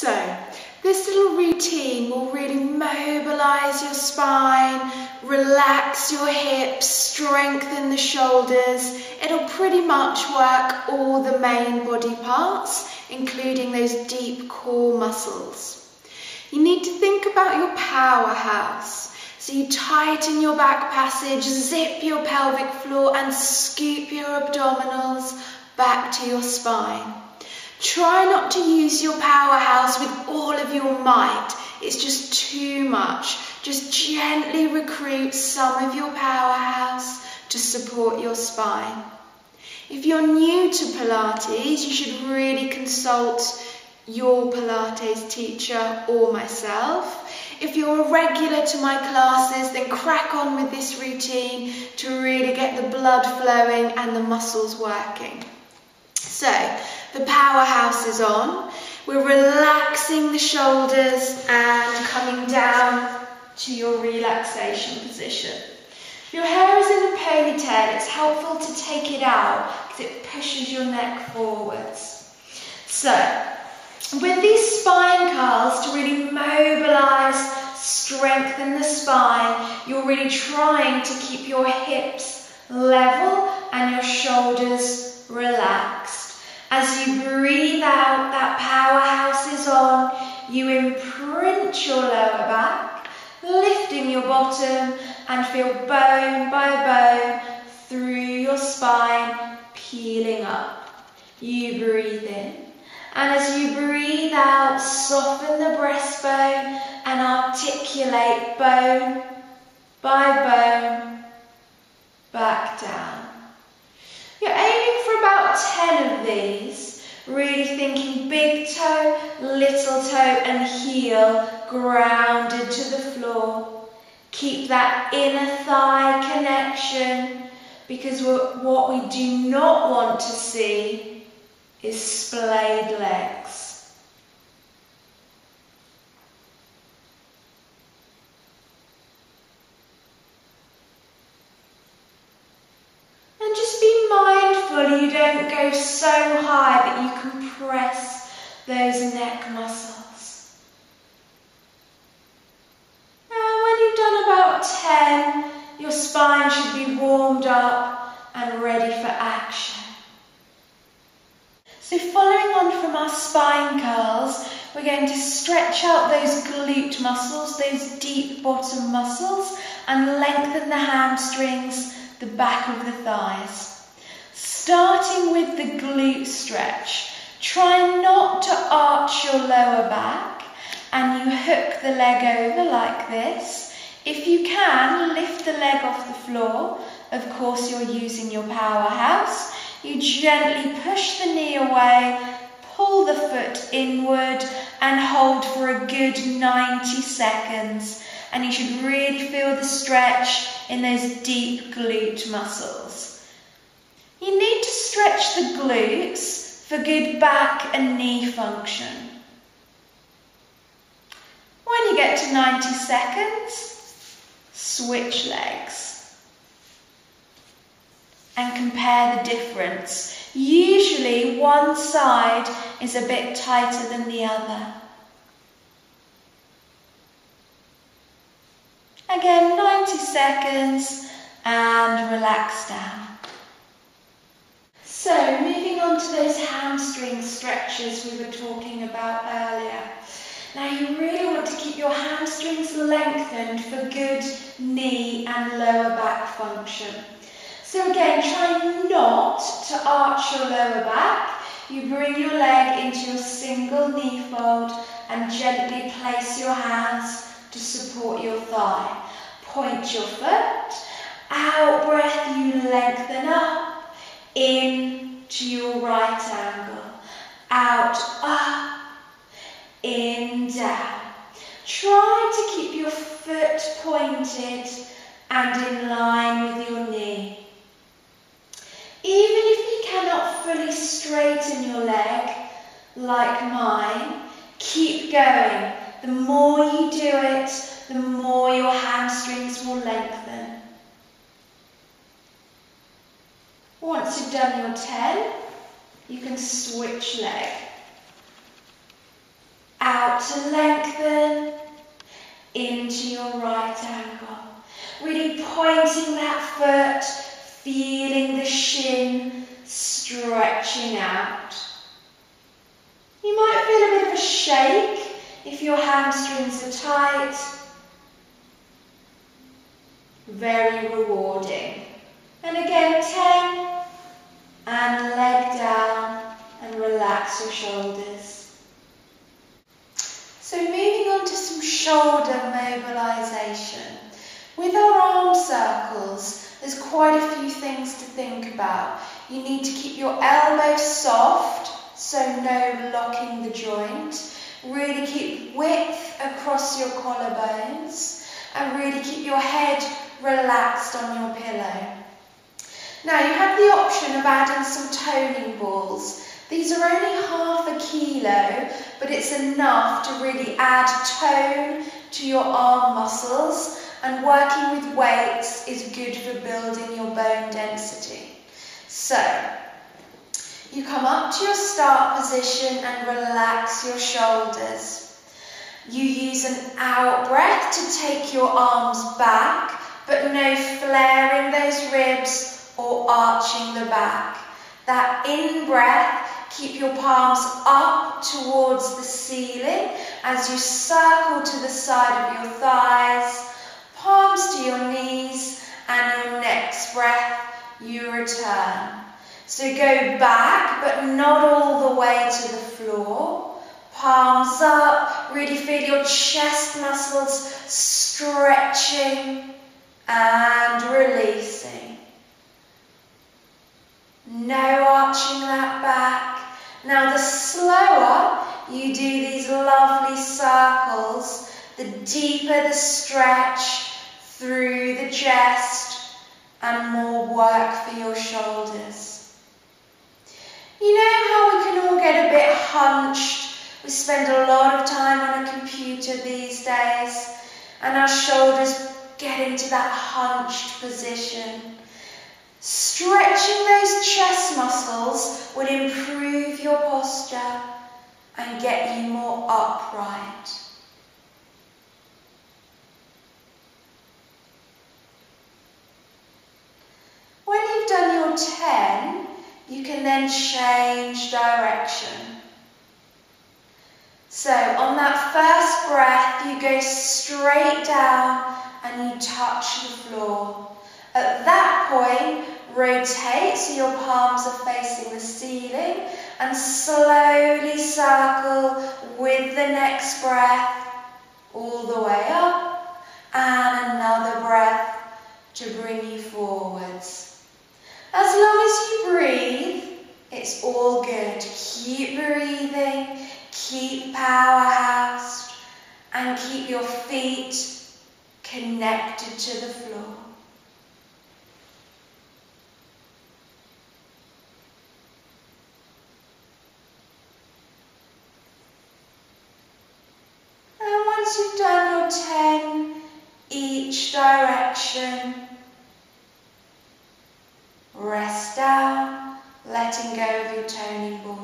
So, this little routine will really mobilise your spine, relax your hips, strengthen the shoulders. It'll pretty much work all the main body parts, including those deep core muscles. You need to think about your powerhouse. So you tighten your back passage, zip your pelvic floor and scoop your abdominals back to your spine. Try not to use your powerhouse with all of your might. It's just too much. Just gently recruit some of your powerhouse to support your spine. If you're new to Pilates, you should really consult your Pilates teacher or myself. If you're a regular to my classes, then crack on with this routine to really get the blood flowing and the muscles working. So, the powerhouse is on. We're relaxing the shoulders and coming down to your relaxation position. If your hair is in a ponytail, it's helpful to take it out because it pushes your neck forwards. So, with these spine curls to really mobilise, strengthen the spine, you're really trying to keep your hips level and your shoulders relaxed. As you breathe out, that powerhouse is on. You imprint your lower back, lifting your bottom, and feel bone by bone through your spine peeling up. You breathe in. And as you breathe out, soften the breastbone and articulate bone by bone back down. You're aiming for about 10 of these, really thinking big toe, little toe and heel grounded to the floor. Keep that inner thigh connection because what we do not want to see is splayed legs. And just be mindful you don't go so high that you compress those neck muscles. And when you've done about 10, your spine should be warmed up and ready for action. So following on from our spine curls, we're going to stretch out those glute muscles, those deep bottom muscles, and lengthen the hamstrings, the back of the thighs. Starting with the glute stretch, try not to arch your lower back, and you hook the leg over like this. If you can, lift the leg off the floor. Of course, you're using your powerhouse. You gently push the knee away, pull the foot inward and hold for a good 90 seconds. And you should really feel the stretch in those deep glute muscles. You need to stretch the glutes for good back and knee function. When you get to 90 seconds, switch legs. And compare the difference. Usually one side is a bit tighter than the other. Again, 90 seconds and relax down. So, moving on to those hamstring stretches we were talking about earlier. Now you really want to keep your hamstrings lengthened for good knee and lower back function. So again, try not to arch your lower back. You bring your leg into your single knee fold and gently place your hands to support your thigh. Point your foot, out breath, you lengthen up, in to your right angle, out, up, in, down. Try to keep your foot pointed and in line with your knee. Even if you cannot fully straighten your leg, like mine, keep going. The more you do it, the more your hamstrings will lengthen. Once you've done your 10, you can switch leg. out to lengthen, into your right ankle. Really pointing that foot, feeling the shin stretching out. You might feel a bit of a shake if your hamstrings are tight. Very rewarding. And again, 10, and leg down, and relax your shoulders. So moving on to some shoulder mobilization. With our arm circles, there's quite a few things to think about. You need to keep your elbows soft, so no locking the joint. Really keep width across your collarbones, and really keep your head relaxed on your pillow. Now you have the option of adding some toning balls. These are only half a kilo, but it's enough to really add tone to your arm muscles, and working with weights is good for building your bone density. So, you come up to your start position and relax your shoulders. You use an out breath to take your arms back, but no flaring those ribs or arching the back. That in breath, keep your palms up towards the ceiling as you circle to the side of your thighs, palms to your knees, and your next breath, you return. So go back, but not all the way to the floor. Palms up, really feel your chest muscles stretching and releasing. No arching that back. Now the slower you do these lovely circles, the deeper the stretch through the chest and more work for your shoulders. You know how we can all get a bit hunched? We spend a lot of time on a computer these days, and our shoulders get into that hunched position. Stretching those chest muscles will improve your posture and get you more upright. When you've done your 10, you can then change direction. So on that first breath, you go straight down and you touch the floor. At that point, rotate so your palms are facing the ceiling and slowly circle with the next breath all the way up and another breath to bring you forwards. As long as you breathe, it's all good. Keep breathing, keep powerhoused, and keep your feet connected to the floor. And once you've done your 10 each direction, rest down, letting go of your toning ball.